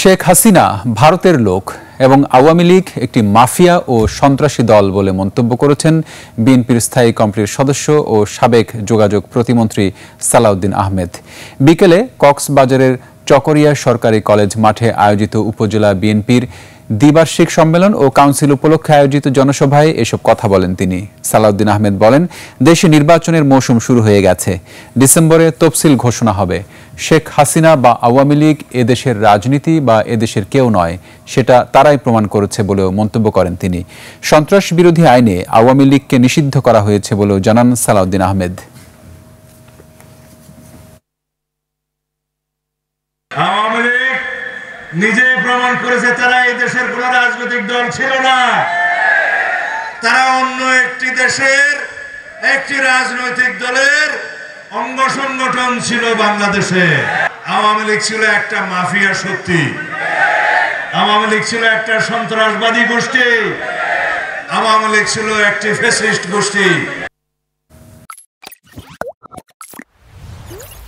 শেখ হাসিনা ভারতের লোক এবং আওয়ামী লীগ একটি মাফিয়া ও সন্ত্রাসী দল বলে মন্তব্য করেছেন বিএনপির স্থায়ী কমিটির সদস্য ও সাবেক যোগাযোগ প্রতিমন্ত্রী সালাউদ্দিন আহমেদ। বিকেলে কক্সবাজারের চকরিয়া সরকারি কলেজ মাঠে আয়োজিত উপজেলা বিএনপির দ্বিবার্ষিক সম্মেলন ও কাউন্সিল উপলক্ষে আয়োজিত জনসভায় এসব কথা বলেন তিনি। সালাউদ্দিন আহমেদ বলেন, দেশে নির্বাচনের মৌসুম শুরু হয়ে গেছে, ডিসেম্বরে তফসিল ঘোষণা হবে। শেখ হাসিনা বা আওয়ামী লীগ এদেশের রাজনীতি বা এদেশের কেউ নয়, সেটা তারাই প্রমাণ করেছে বলেও মন্তব্য করেন তিনি। সন্ত্রাস বিরোধী আইনে আওয়ামী লীগকে নিষিদ্ধ করা হয়েছে বলেও জানান সালাউদ্দিন আহমেদ। নিজে প্রমাণ করেছে তারা এই দেশের কোন রাজনৈতিক দল ছিল না, তারা অন্য একটি দেশের একটি রাজনৈতিক দলের অঙ্গ সংগঠন ছিল বাংলাদেশে। আওয়ামী লীগ ছিল একটা মাফিয়া শক্তি, আওয়ামী লীগ ছিল একটা সন্ত্রাসবাদী গোষ্ঠী, আওয়ামী লীগ ছিল একটি ফ্যাসিস্ট গোষ্ঠী।